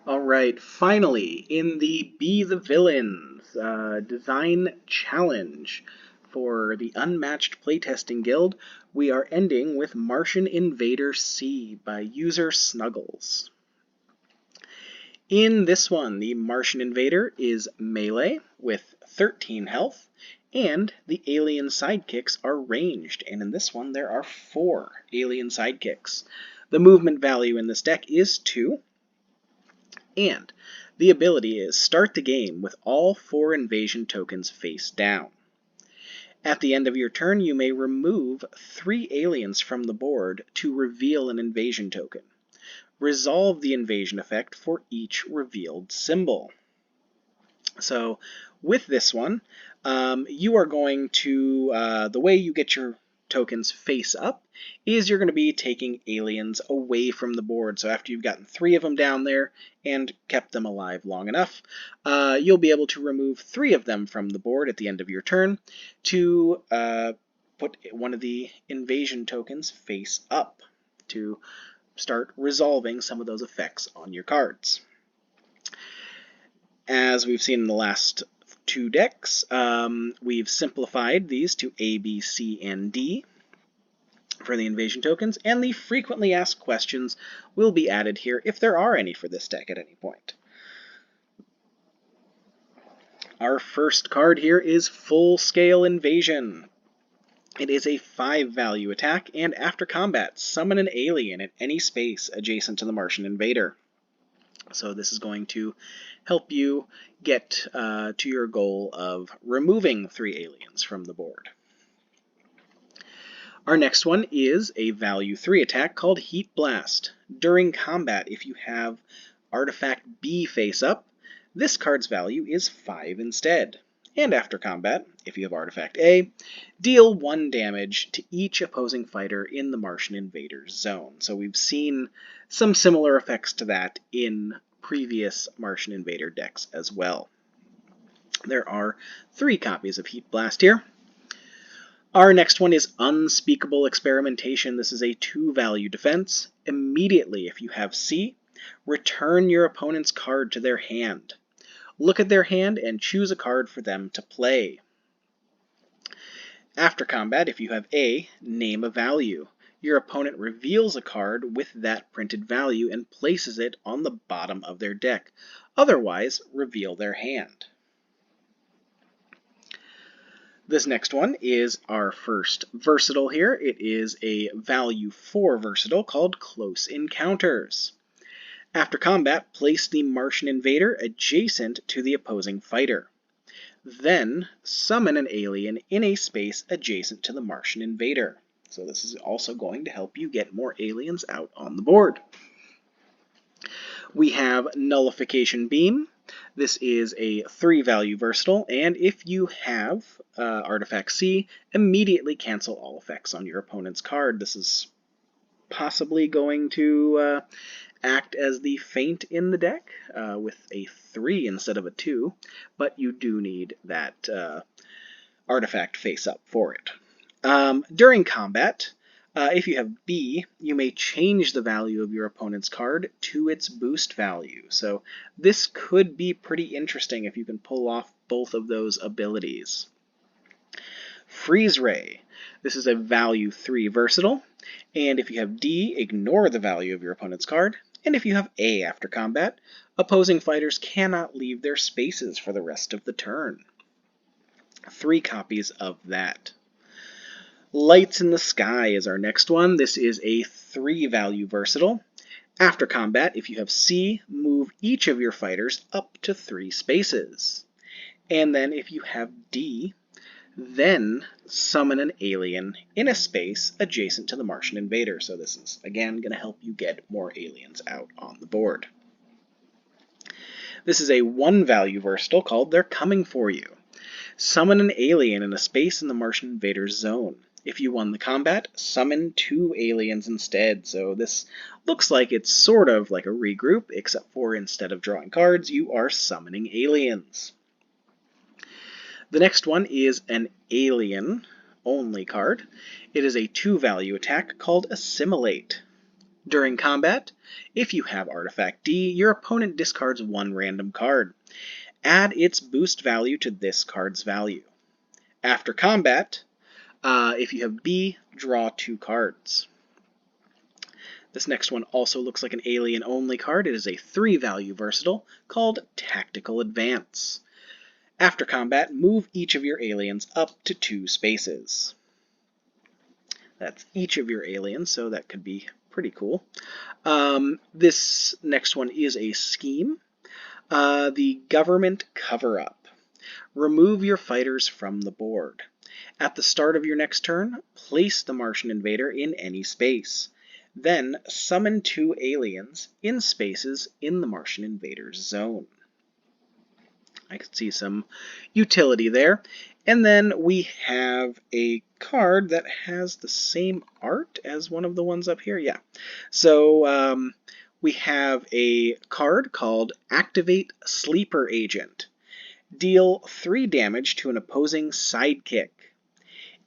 Alright, finally, in the Be the Villains design challenge for the Unmatched Playtesting Guild, we are ending with Martian Invader C by user Snuggles. In this one, the Martian Invader is melee with 13 health, and the alien sidekicks are ranged, and in this one there are 4 alien sidekicks. The movement value in this deck is 2, and the ability is start the game with all 4 invasion tokens face down. At the end of your turn, you may remove 3 aliens from the board to reveal an invasion token. Resolve the invasion effect for each revealed symbol. So with this one, you are going to, the way you get your tokens face up is you're going to be taking aliens away from the board. So after you've gotten 3 of them down there and kept them alive long enough, you'll be able to remove 3 of them from the board at the end of your turn to put one of the invasion tokens face up to start resolving some of those effects on your cards. As we've seen in the last 2 decks, we've simplified these to A, B, C, and D for the invasion tokens, and the frequently asked questions will be added here if there are any for this deck at any point. Our first card here is Full Scale Invasion. It is a 5-value attack, and after combat, summon an alien at any space adjacent to the Martian Invader. So this is going to help you get to your goal of removing 3 aliens from the board. Our next one is a value 3 attack called Heat Blast. During combat, if you have artifact B face up, this card's value is 5 instead. And after combat, if you have artifact A, deal 1 damage to each opposing fighter in the Martian Invader's zone. So we've seen some similar effects to that in previous Martian Invader decks as well. There are 3 copies of Heat Blast here. Our next one is Unspeakable Experimentation. This is a 2-value defense. Immediately, if you have C, return your opponent's card to their hand. Look at their hand and choose a card for them to play. After combat, if you have A, name a value. Your opponent reveals a card with that printed value and places it on the bottom of their deck. Otherwise, reveal their hand. This next one is our first versatile here. It is a value 4 versatile called Close Encounters. After combat, place the Martian Invader adjacent to the opposing fighter. Then, summon an alien in a space adjacent to the Martian Invader. So this is also going to help you get more aliens out on the board. We have Nullification Beam. This is a 3-value versatile, and if you have artifact C, immediately cancel all effects on your opponent's card. This is possibly going to act as the feint in the deck with a 3 instead of a 2, but you do need that artifact face up for it. During combat, if you have B, you may change the value of your opponent's card to its boost value. So this could be pretty interesting if you can pull off both of those abilities. Freeze Ray. This is a value 3 versatile, and if you have D, ignore the value of your opponent's card, and if you have A after combat, opposing fighters cannot leave their spaces for the rest of the turn. 3 copies of that. Lights in the Sky is our next one. This is a 3-value versatile. After combat, if you have C, move each of your fighters up to 3 spaces. And then if you have D, then summon an alien in a space adjacent to the Martian Invader. So this is, again, going to help you get more aliens out on the board. This is a 1-value versatile called They're Coming For You. Summon an alien in a space in the Martian Invader's zone. If you won the combat, summon 2 aliens instead. So this looks like it's sort of like a regroup, except for instead of drawing cards, you are summoning aliens. The next one is an alien-only card. It is a 2-value attack called Assimilate. During combat, if you have Artifact D, your opponent discards one random card. Add its boost value to this card's value. After combat, if you have B, draw 2 cards. This next one also looks like an alien-only card. It is a 3-value versatile called Tactical Advance. After combat, move each of your aliens up to 2 spaces. That's each of your aliens, so that could be pretty cool. This next one is a scheme. The Government Cover-Up. Remove your fighters from the board. At the start of your next turn, place the Martian Invader in any space. Then summon 2 aliens in spaces in the Martian Invader's zone. I can see some utility there. And then we have a card that has the same art as one of the ones up here. Yeah. So we have a card called Activate Sleeper Agent. Deal 3 damage to an opposing sidekick.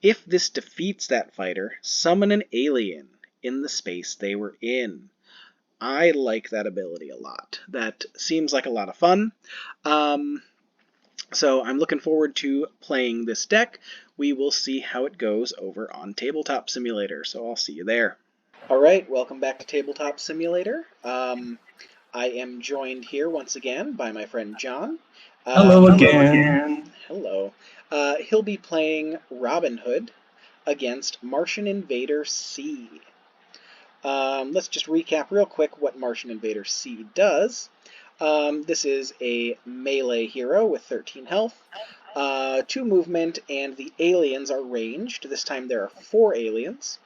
If this defeats that fighter, summon an alien in the space they were in. I like that ability a lot. That seems like a lot of fun. So I'm looking forward to playing this deck. We will see how it goes over on Tabletop Simulator, so I'll see you there. Alright, welcome back to Tabletop Simulator. I am joined here once again by my friend John. Hello again. Hello. He'll be playing Robin Hood against Martian Invader C. Let's just recap real quick what Martian Invader C does. This is a melee hero with 13 health, 2 movement, and the aliens are ranged. This time there are 4 aliens.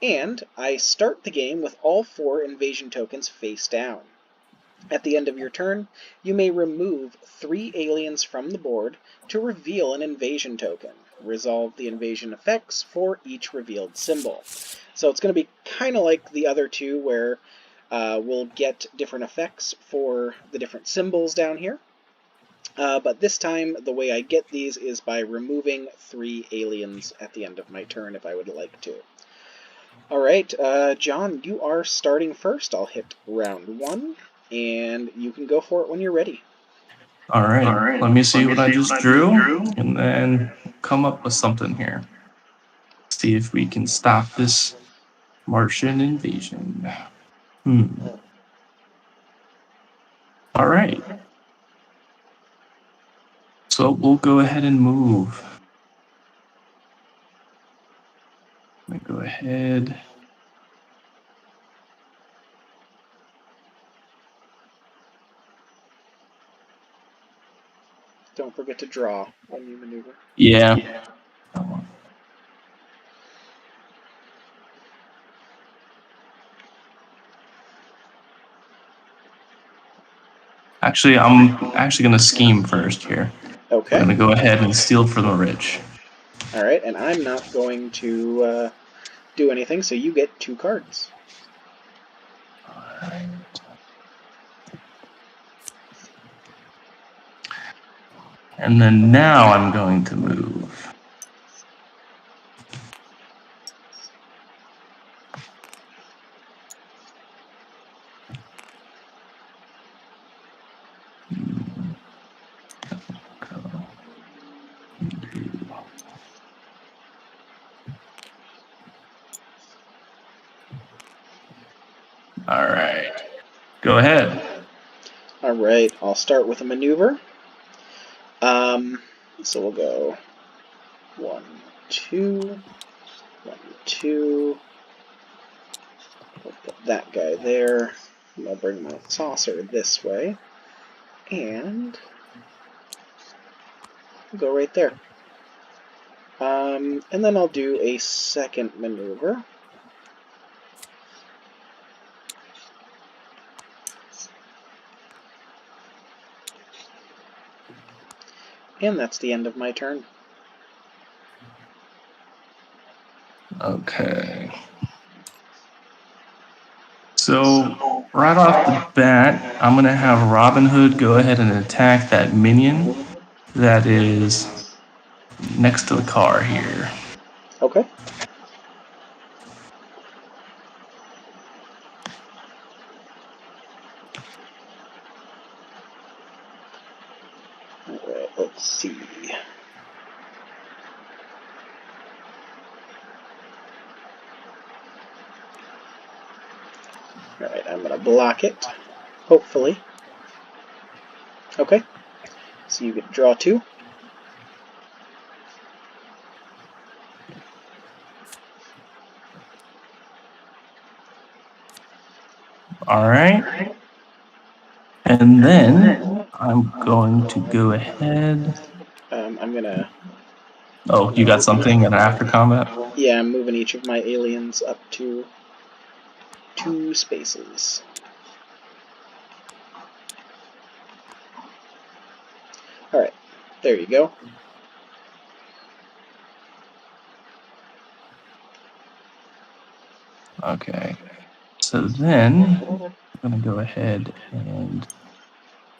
And I start the game with all 4 invasion tokens face down. At the end of your turn, you may remove 3 aliens from the board to reveal an invasion token. Resolve the invasion effects for each revealed symbol. So it's going to be kind of like the other two, where we'll get different effects for the different symbols down here. But this time, the way I get these is by removing 3 aliens at the end of my turn if I would like to. Alright, John, you are starting first. I'll hit round 1. And you can go for it when you're ready. All right. Let me see what I just drew, and then come up with something here. See if we can stop this Martian invasion. All right. So we'll go ahead and move. Let me go ahead. Don't forget to draw when you maneuver. Yeah. Actually, I'm going to scheme first here. Okay. I'm going to go ahead and steal from the rich. Alright, and I'm not going to do anything, so you get 2 cards. Alright. And then now I'm going to move. All right. Go ahead. All right, I'll start with a maneuver. So we'll go 1, 2, 1, 2. We'll put that guy there. And I'll bring my saucer this way. And go right there. And then I'll do a second maneuver. And that's the end of my turn. Okay. So, right off the bat, I'm going to have Robin Hood go ahead and attack that minion that is next to the car here. Okay. Alright, let's see. Alright, I'm gonna block it. Hopefully. Okay. So you get to draw 2. All right. And then I'm going to go ahead. I'm gonna... Oh, you got something in after combat? Yeah, I'm moving each of my aliens up to 2 spaces. Alright, there you go. Okay. So then I'm going to go ahead and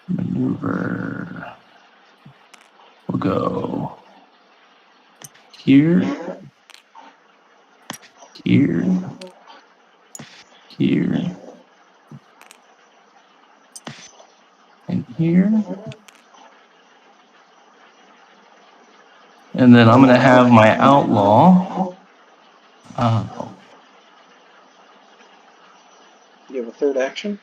maneuver. We'll go here, here, here, and here. And then I'm going to have my outlaw. You have a third action?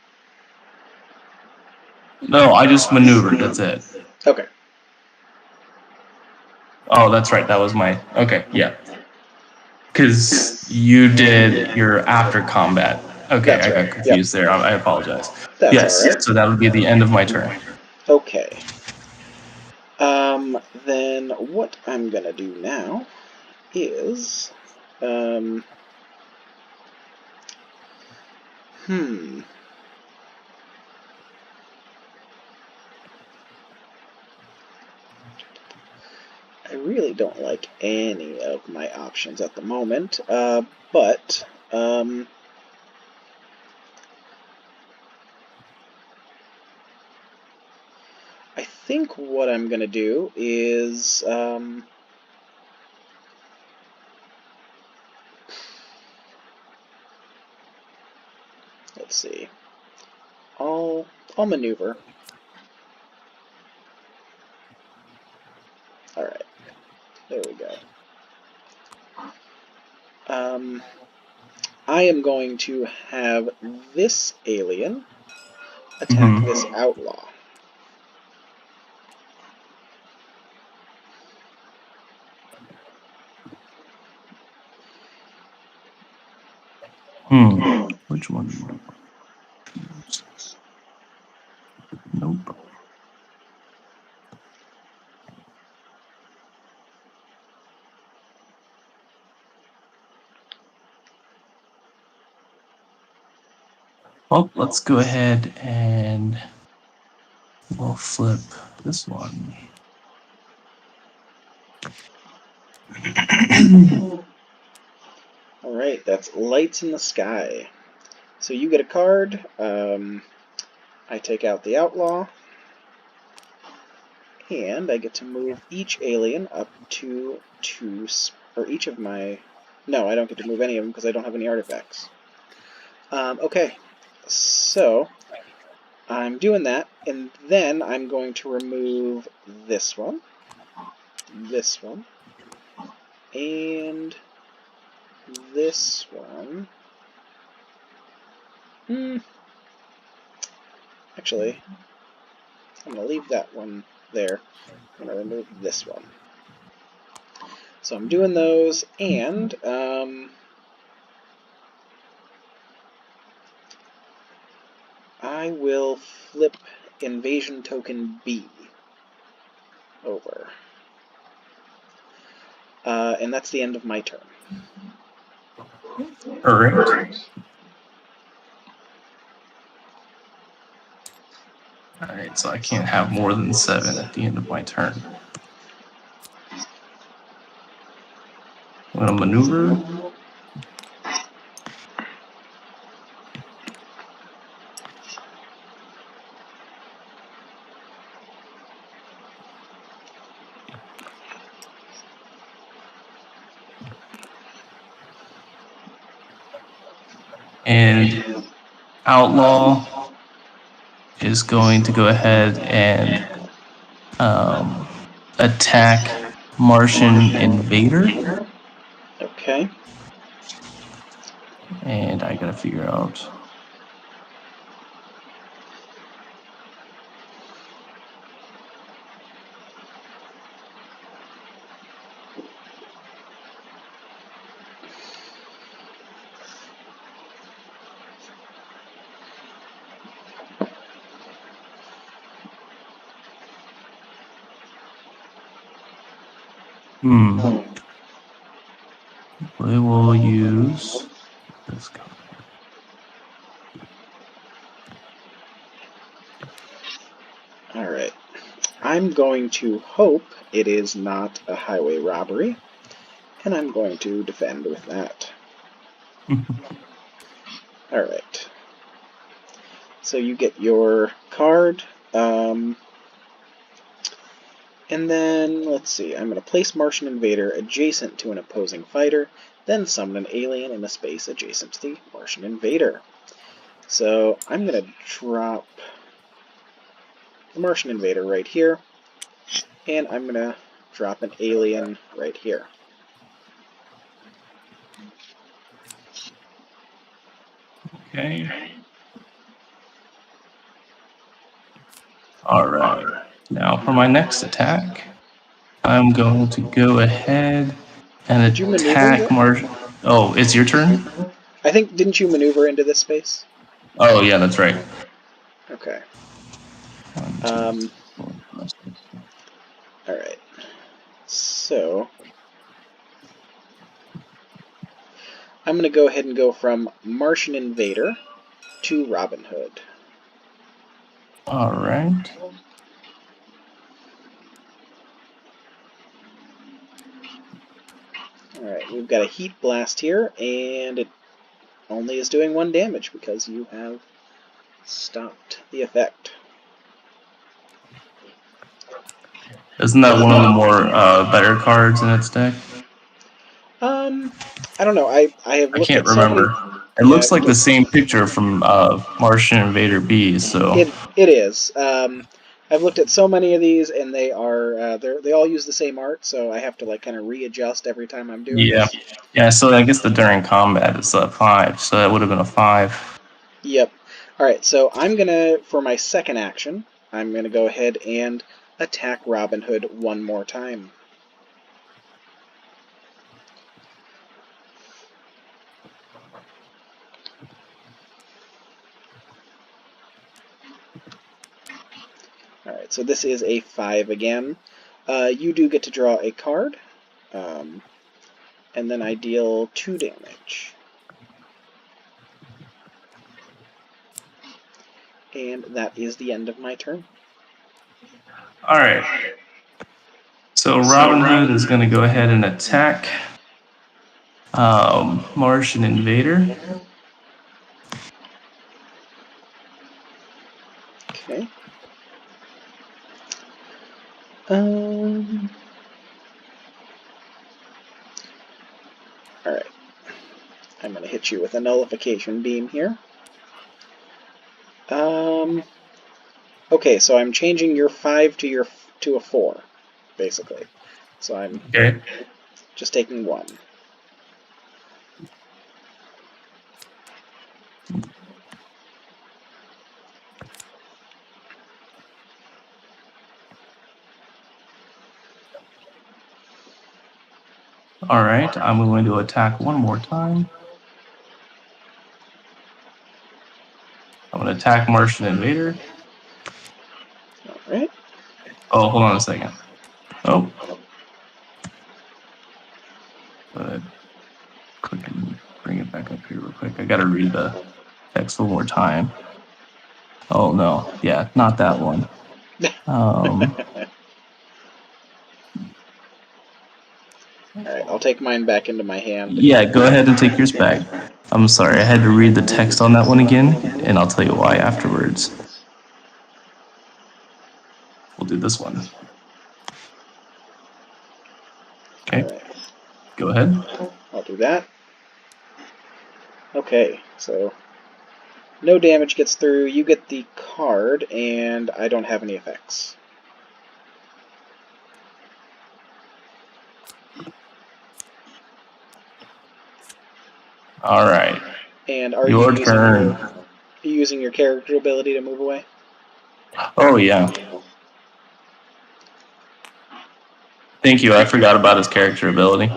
No, I just maneuvered. That's it. Okay. Oh, that's right. That was my... Okay, yeah. Because you did your after combat. Okay, That's I right. got confused there. I apologize. That's Yes, alright. so that would be the end of my turn. Okay. Then what I'm gonna do now is... I really don't like any of my options at the moment, but... I think what I'm gonna do is... let's see. I'll maneuver. Alright. There we go. I am going to have this alien attack this outlaw. Which one? Nope. Well, let's go ahead and we'll flip this one. Alright, that's Lights in the Sky. So you get a card. I take out the outlaw. And I get to move each alien up to 2... or each of my... No, I don't get to move any of them because I don't have any artifacts. Okay, so I'm doing that, and then I'm going to remove this one, and this one. Actually, I'm going to leave that one there. I'm going to remove this one. So I'm doing those, and I will flip Invasion Token B over. And that's the end of my turn. Alright. Alright, so I can't have more than 7 at the end of my turn. I'm going to maneuver. And Outlaw is going to go ahead and attack Martian Invader. Okay. And I gotta figure out. We will use this card. Alright. I'm going to hope it is not a highway robbery, and I'm going to defend with that. Alright. So you get your card, and then, let's see, I'm going to place Martian Invader adjacent to an opposing fighter, then summon an alien in a space adjacent to the Martian Invader. So I'm going to drop the Martian Invader right here, and I'm going to drop an alien right here. Okay. Alright. Now for my next attack, I'm going to go ahead and Did you maneuver attack yet? Martian. Oh, it's your turn? I think, didn't you maneuver into this space? Oh, yeah, that's right. Okay. 1, 2, 3, 4, 5, 6. Alright. So I'm going to go ahead and go from Martian Invader to Robin Hood. Alright. Alright, we've got a Heat Blast here, and it only is doing 1 damage because you have stopped the effect. Isn't that one of the more better cards in its deck? I don't know. I have I looked can't at so many. remember. It Yeah, looks like the same picture from Martian Invader B, so... it is. I've looked at so many of these, and they are they all use the same art, so I have to like kind of readjust every time I'm doing this. Yeah, so I guess the during combat is a 5, so that would have been a 5. Yep. All right. So I'm gonna, for my second action, I'm gonna go ahead and attack Robin Hood 1 more time. Alright, so this is a 5 again. You do get to draw a card, and then I deal 2 damage. And that is the end of my turn. Alright. So Robin Hood is going to go ahead and attack Martian Invader. Okay. Alright. I'm going to hit you with a nullification beam here. Okay, so I'm changing your 5 to a 4, basically. So I'm just taking 1. Alright, I'm going to attack 1 more time. I'm going to attack Martian Invader. Alright. Oh, hold on a second. Oh. Click and bring it back up here real quick. I gotta read the text 1 more time. Oh no, yeah, not that one. Alright, I'll take mine back into my hand. Yeah, go ahead and take yours back. I'm sorry, I had to read the text on that one again, and I'll tell you why afterwards. We'll do this one. Okay, Alright. go ahead. I'll do that. Okay, so no damage gets through, you get the card, and I don't have any effects. All right. And are Your you turn. using your character ability to move away? Oh, yeah. Thank you. I forgot about his character ability.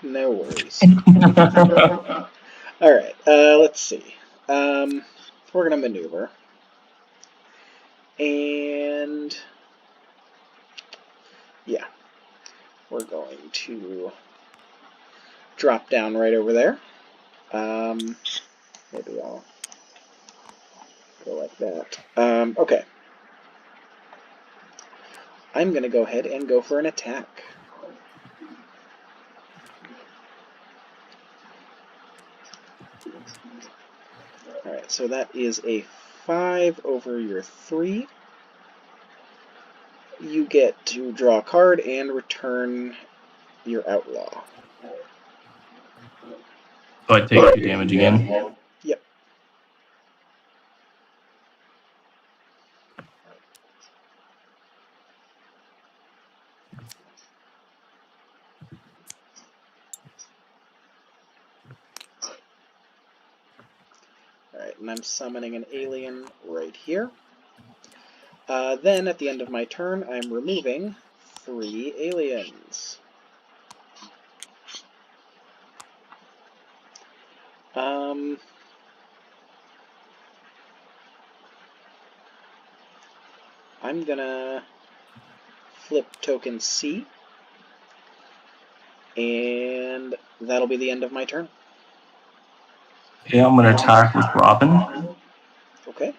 No worries. All right. Let's see. We're gonna maneuver, and yeah, we're going to drop down right over there. Maybe I'll go like that. Okay. I'm going to go ahead and go for an attack. Alright, so that is a 5 over your 3. You get to draw a card and return your outlaw. So I take 2 damage again? Yep. Alright, and I'm summoning an alien right here. Then, at the end of my turn, I'm removing 3 aliens. I'm gonna flip token C, and that'll be the end of my turn. Okay, I'm going to attack with Robin. Okay.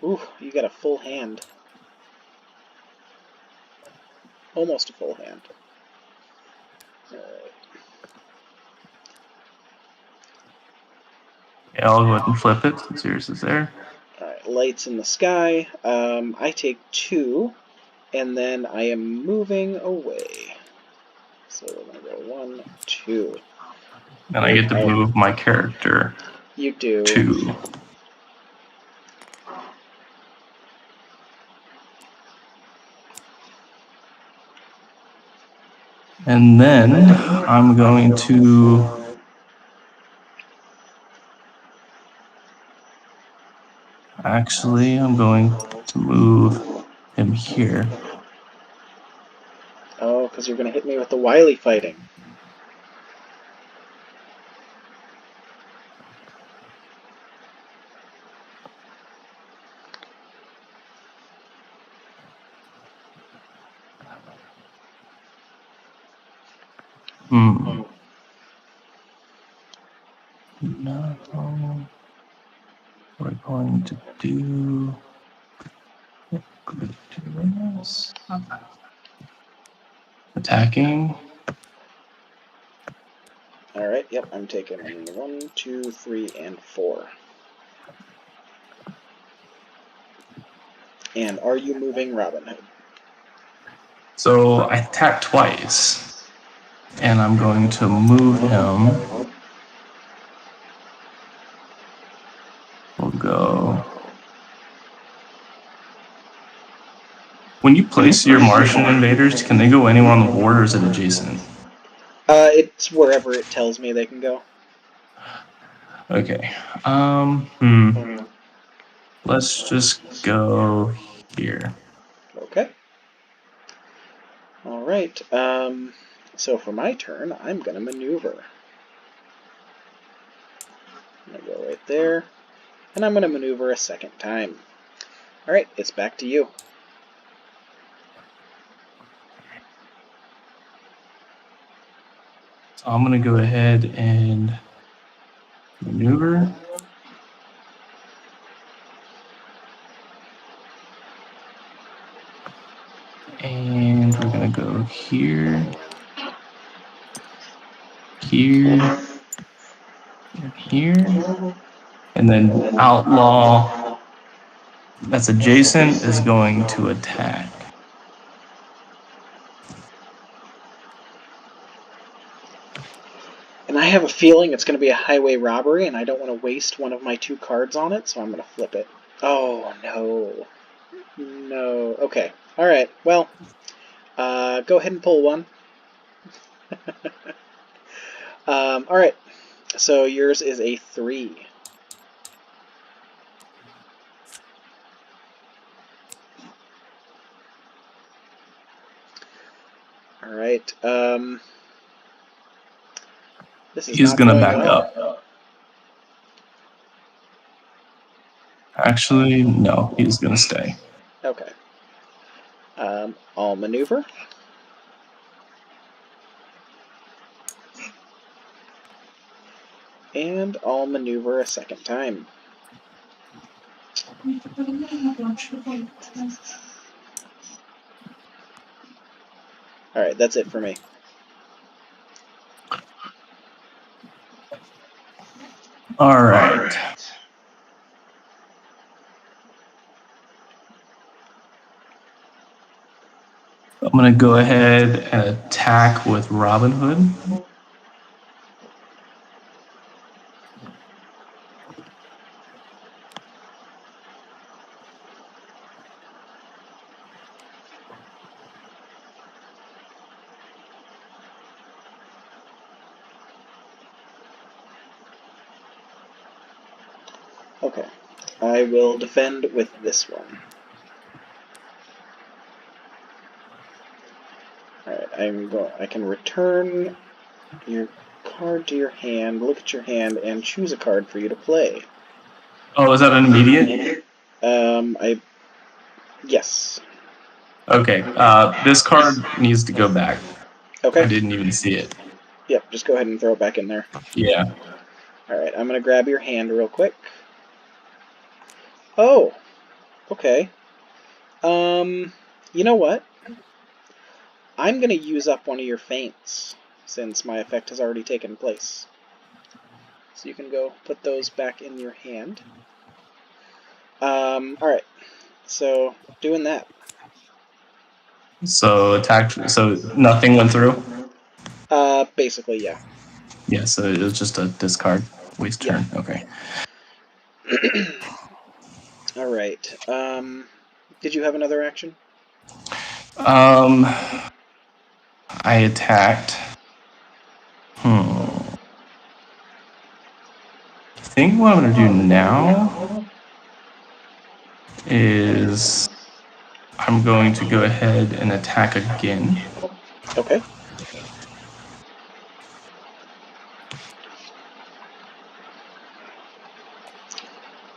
Ooh, you got a full hand. Almost a full hand. Alright. Yeah, I'll go ahead and flip it since yours is there. Alright, lights in the sky. I take 2, and then I am moving away. So we're going to go 1, 2. And I get to move my character. You do. 2. And then I'm going to I'm going to move him here. Oh, because you're going to hit me with the wily fighting. No. We're going to do attacking. Alright, yep, I'm taking 1, 2, 3, and 4. And are you moving Robin Hood? So I attack twice. And I'm going to move him. We'll go. When you place your Martian invaders, can they go anywhere on the board or is it adjacent? It's wherever it tells me they can go. Okay. Let's just go here. Okay. Alright, so for my turn, I'm going to maneuver. I'm going to go right there, and I'm going to maneuver a second time. Alright, it's back to you. So I'm going to go ahead and maneuver. And we're going to go here, here, and here. And then outlaw that's adjacent is going to attack. And I have a feeling it's going to be a highway robbery, and I don't want to waste one of my 2 cards on it, so I'm going to flip it. Oh, no. No. Okay. Alright, well, go ahead and pull one. Alright, so yours is a 3. Alright, this is He's not gonna going back well. up. Actually, no, he's gonna stay. Okay. I'll maneuver. And I'll maneuver a second time. Alright, that's it for me. Alright. I'm gonna go ahead and attack with Robin Hood. Okay. I will defend with this one. Alright, I can return your card to your hand, look at your hand, and choose a card for you to play. Oh, is that an immediate? Yes. Okay, this card needs to go back. Okay. I didn't even see it. Yep, just go ahead and throw it back in there. Yeah. Alright, I'm gonna grab your hand real quick. Oh! Okay. You know what? I'm gonna use up one of your feints, since my effect has already taken place. So you can go put those back in your hand. Alright. So, doing that. So attack. So nothing went through. Basically, yeah. Yeah. So it was just a discard, waste turn. Okay. Alright. Did you have another action? I attacked. I think what I'm gonna do now is I'm going to go ahead and attack again. Okay.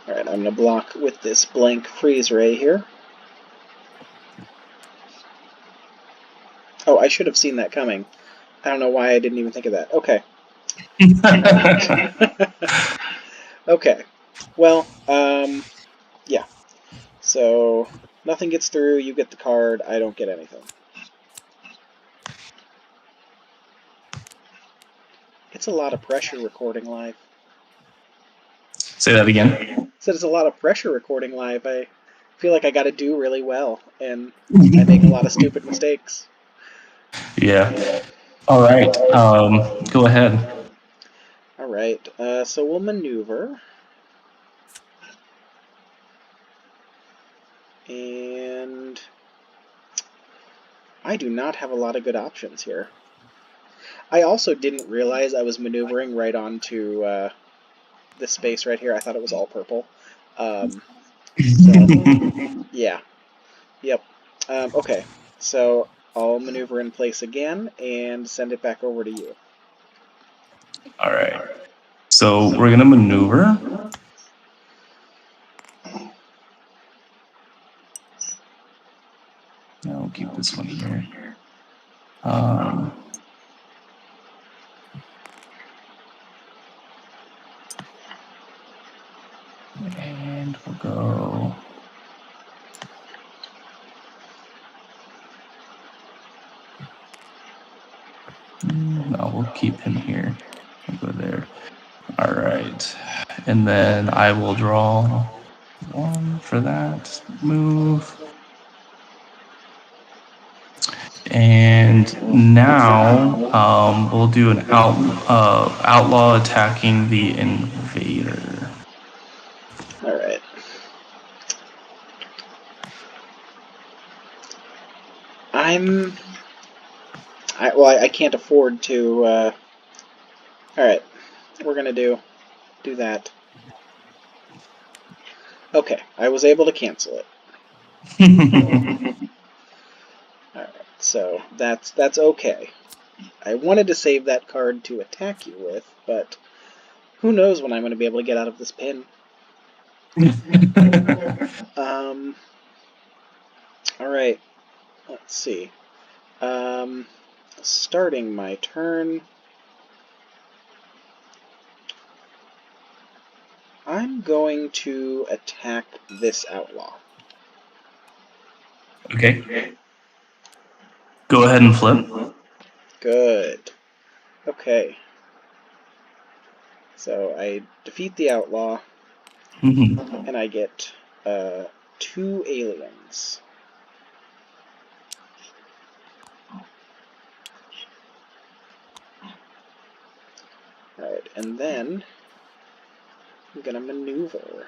Alright, I'm gonna block with this blank freeze ray here. Oh, I should have seen that coming. I don't know why I didn't even think of that. Okay. Okay. Well, yeah. So, nothing gets through, you get the card, I don't get anything. It's a lot of pressure recording live. Say that again. Said it's a lot of pressure recording live. I feel like I gotta do really well, and I make a lot of stupid mistakes. Yeah. All right. Go ahead. Alright, so we'll maneuver. And I do not have a lot of good options here. I also didn't realize I was maneuvering right onto this space right here. I thought it was all purple. So, yeah. Yep. Okay, so I'll maneuver in place again and send it back over to you. All right. So we're gonna maneuver. Now we'll keep this one here. And we'll go. No, we'll keep him here. We'll go there. All right. And then I will draw one for that move. And now we'll do an outlaw attacking the invader. Alright. I can't afford to. All right, we're gonna do that. Okay, I was able to cancel it. All right, so that's okay. I wanted to save that card to attack you with, but who knows when I'm going to be able to get out of this pin. All right, let's see. Starting my turn, I'm going to attack this outlaw. Okay. Go ahead and flip. Good. Okay. So I defeat the outlaw, and I get 2 aliens. Alright, and then I'm gonna maneuver.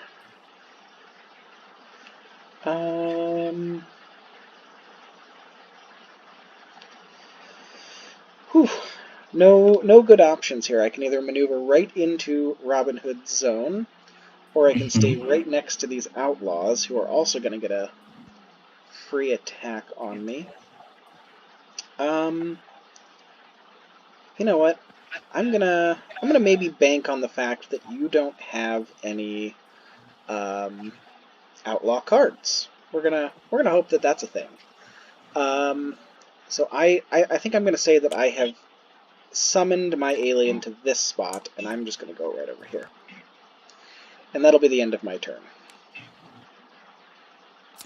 Whew. No good options here. I can either maneuver right into Robin Hood's zone, or I can stay right next to these outlaws who are also going to get a free attack on me. You know what? I'm gonna maybe bank on the fact that you don't have any outlaw cards. We're gonna hope that that's a thing. So I think I'm gonna say that I have summoned my alien to this spot, and I'm just gonna go right over here. And that'll be the end of my turn.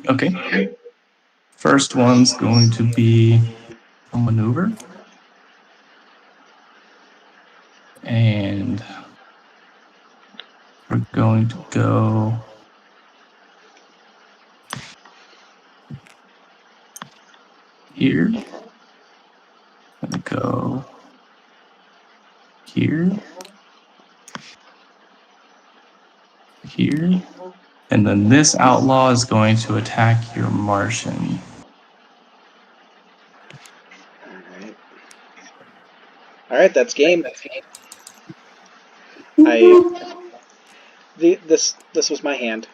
Okay. First one's going to be a maneuver. And we're going to go here. I'm going to go here. Here. And then this outlaw is going to attack your Martian. Alright, that's game. This was my hand.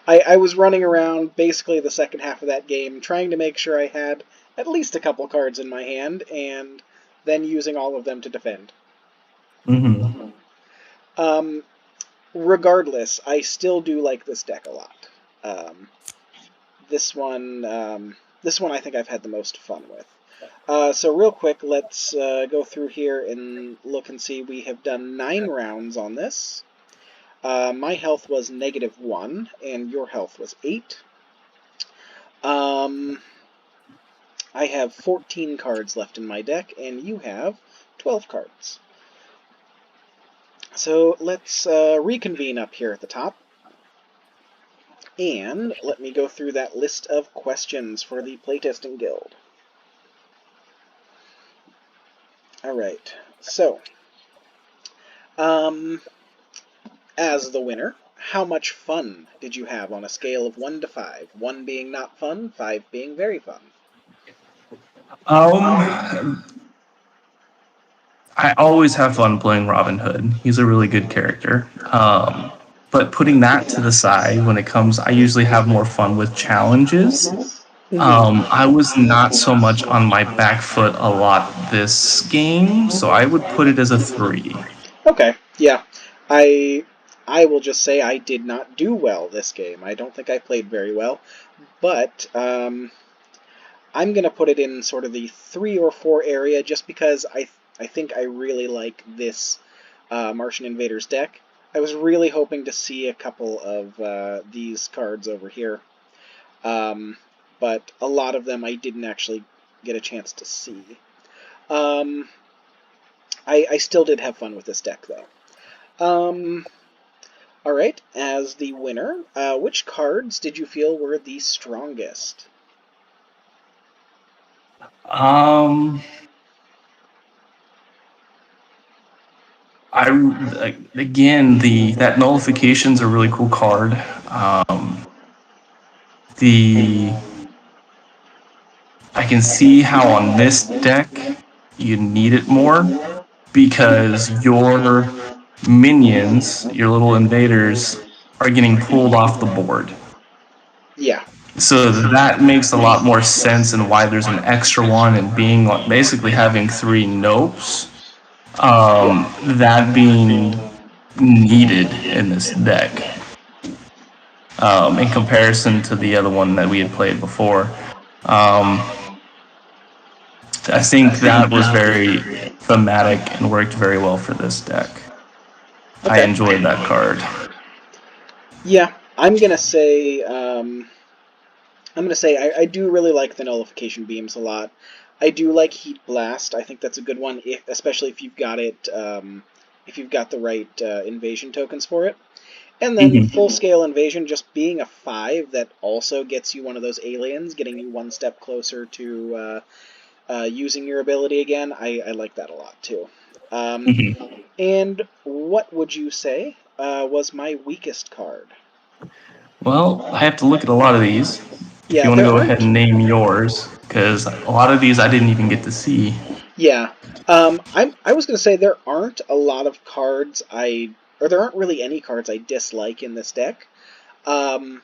I was running around basically the second half of that game trying to make sure I had at least a couple cards in my hand, and then using all of them to defend. Regardless, I still do like this deck a lot. This one I think I've had the most fun with. So real quick, let's go through here and look and see. We have done 9 rounds on this. My health was -1, and your health was 8. I have 14 cards left in my deck, and you have 12 cards. So let's reconvene up here at the top. And let me go through that list of questions for the Playtesting Guild. Alright, so, as the winner, how much fun did you have on a scale of 1 to 5? 1 being not fun, 5 being very fun. I always have fun playing Robin Hood. He's a really good character. But putting that to the side, when it comes, I usually have more fun with challenges. I was not so much on my back foot a lot this game, so I would put it as a 3. Okay, yeah. I will just say I did not do well this game. I don't think I played very well, but I'm going to put it in sort of the 3 or 4 area just because I think I really like this Martian Invaders deck. I was really hoping to see a couple of these cards over here, but a lot of them I didn't actually get a chance to see. I still did have fun with this deck, though. Alright, as the winner, which cards did you feel were the strongest? Again, that nullification's a really cool card. The can see how on this deck you need it more because your minions, your little invaders, are getting pulled off the board. Yeah. So that makes a lot more sense and why there's an extra one and being basically having 3 nopes. That being needed in this deck in comparison to the other one that we had played before. I think that was very thematic and worked very well for this deck. I Okay. enjoyed that card. Yeah, I'm gonna say I do really like the nullification beams a lot. I do like Heat Blast. I think that's a good one, especially if you've got it, if you've got the right invasion tokens for it. And then full-scale invasion just being a 5 that also gets you one of those aliens, getting you one step closer to using your ability again. I like that a lot too. And what would you say was my weakest card? Well, I have to look at a lot of these. If you Yeah, want to there go aren't. ahead and name yours, because a lot of these I didn't even get to see. Yeah, I was gonna say there aren't a lot of cards or there aren't really any cards I dislike in this deck. Um,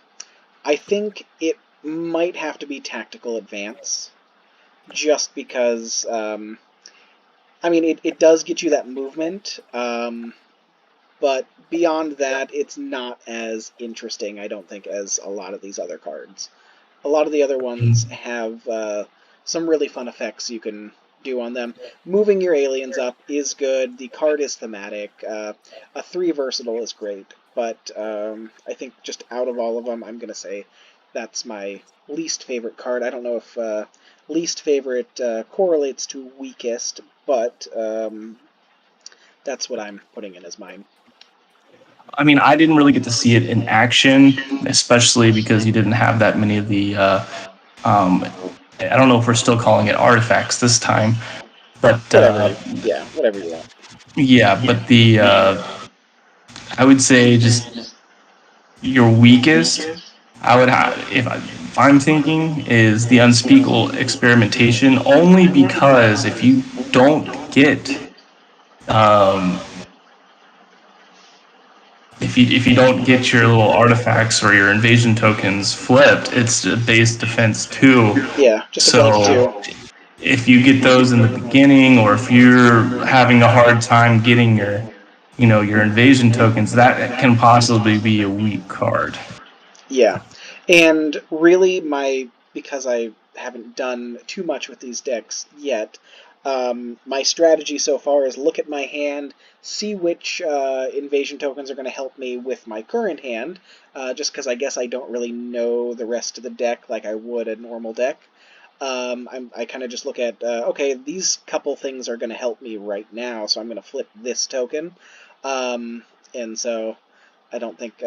I think it might have to be Tactical Advance, just because. I mean, it does get you that movement, but beyond that, it's not as interesting, I don't think, as a lot of these other cards. A lot of the other ones have some really fun effects you can do on them. Moving your aliens up is good. The card is thematic. A 3 versatile is great, but I think just out of all of them, I'm going to say that's my least favorite card. I don't know if least favorite correlates to weakest, but that's what I'm putting in as mine. I mean, I didn't really get to see it in action, especially because you didn't have that many of the. I don't know if we're still calling it artifacts this time, but Whatever. Yeah, whatever you want. yeah, but the I would say just your weakest. I would have if I'm thinking is the unspeakable experimentation only because if you don't get um, if you don't get your little artifacts or your invasion tokens flipped, it's a base defense too. Yeah, just a base So 2. if you get those in the beginning, or if you're having a hard time getting your invasion tokens, that can possibly be a weak card. Yeah, and really, because I haven't done too much with these decks yet, my strategy so far is look at my hand, see which invasion tokens are going to help me with my current hand, just because I guess I don't really know the rest of the deck like I would a normal deck. I kind of just look at, okay, these couple things are going to help me right now, so I'm going to flip this token. And so I don't think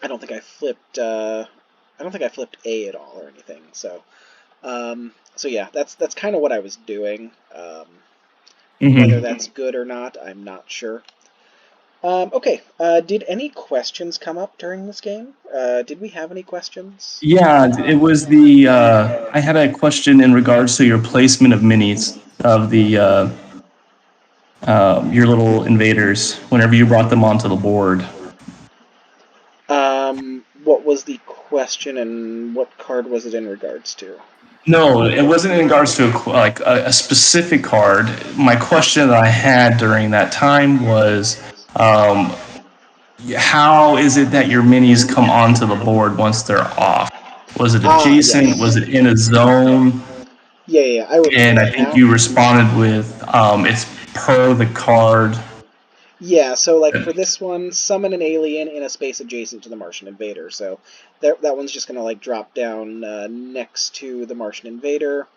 I don't think I flipped. I don't think I flipped A at all or anything. So yeah, that's kind of what I was doing. Whether that's good or not, I'm not sure. Okay. Did any questions come up during this game? Did we have any questions? Yeah, it was the. I had a question in regards to your placement of minis of the your little invaders whenever you brought them onto the board. What was the question and what card was it in regards to? No, it wasn't in regards to a specific card. My question that I had during that time was, um, how is it that your minis come onto the board once they're off? Was it Ah, adjacent? yes. Was it in a zone? Yeah, I remember And I that think now. you responded with, it's per the card. Yeah, so like for this one, summon an alien in a space adjacent to the Martian Invader. So that one's just gonna like drop down next to the Martian Invader.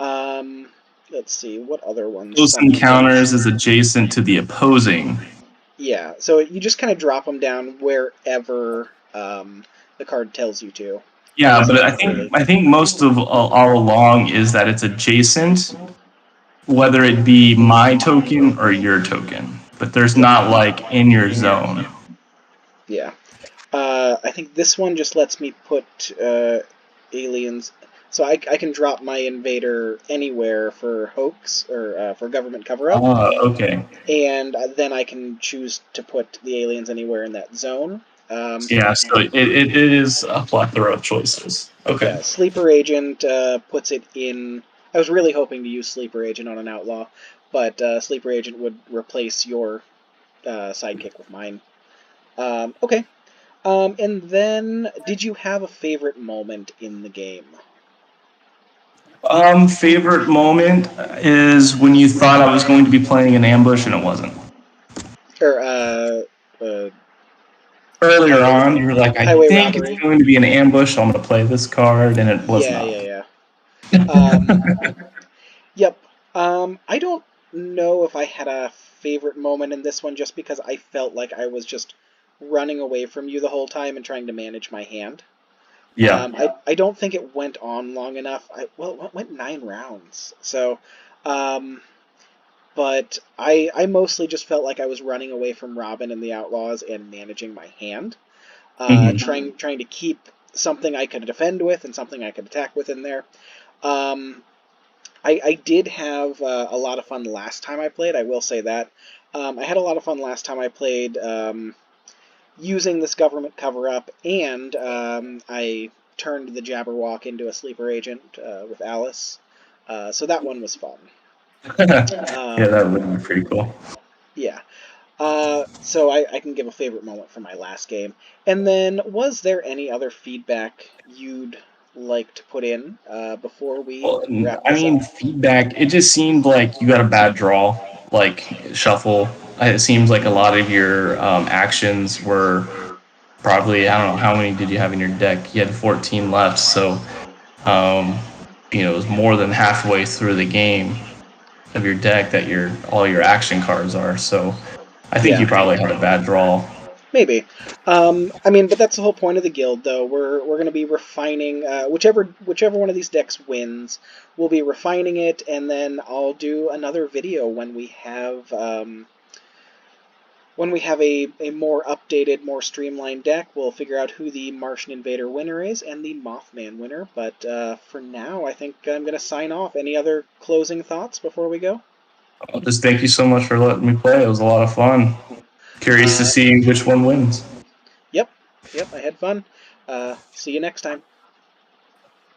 Um, let's see what other ones Close summon encounters things. is adjacent to the opposing. Yeah, so you just kind of drop them down wherever the card tells you to. There Yeah, but isn't I really. think I think most of all along is that it's adjacent, whether it be my token or your token. But there's Yeah, not like in your zone. yeah. I think this one just lets me put aliens. So I can drop my invader anywhere for hoax or for government cover-up, Okay. and then I can choose to put the aliens anywhere in that zone. Yeah, so it is a plethora of choices. Okay. Yeah, Sleeper Agent puts it in. I was really hoping to use Sleeper Agent on an outlaw, but Sleeper Agent would replace your sidekick with mine. Okay. And then, did you have a favorite moment in the game? Favorite moment is when you thought I was going to be playing an ambush and it wasn't. Or Earlier highway on, you were like, I highway think it's robbery? going to be an ambush, so I'm going to play this card, and it was Yeah, not. yeah, yeah. Yep. I don't know if I had a favorite moment in this one, just because I felt like I was just running away from you the whole time and trying to manage my hand. Yeah. I don't think it went on long enough. Well, it went 9 rounds. So, um, but I mostly just felt like I was running away from Robin and the Outlaws and managing my hand, Mm-hmm. trying to keep something I could defend with and something I could attack with in there. Um, I did have a lot of fun last time I played. I will say that. I had a lot of fun last time I played using this government cover up, and I turned the Jabberwock into a sleeper agent with Alice. So that one was fun. Yeah, Um, that would be pretty cool. yeah. So I can give a favorite moment from my last game. And then, was there any other feedback you'd like to put in before we Well, wrap I this up? mean, feedback, it just seemed like you got a bad draw, like shuffle. It seems like a lot of your actions were probably, I don't know, how many did you have in your deck? You had 14 left, so, um, it was more than halfway through the game of your deck that all your action cards are. So I think you Yeah. probably had a bad draw. Maybe. I mean, but that's the whole point of the guild, though. We're going to be refining whichever one of these decks wins. We'll be refining it, and then I'll do another video when we have a more updated, more streamlined deck. We'll figure out who the Martian Invader winner is and the Mothman winner. But for now, I think I'm going to sign off. Any other closing thoughts before we go? Just thank you so much for letting me play. It was a lot of fun. Curious to Uh, see which one wins. yep, yep. I had fun. See you next time.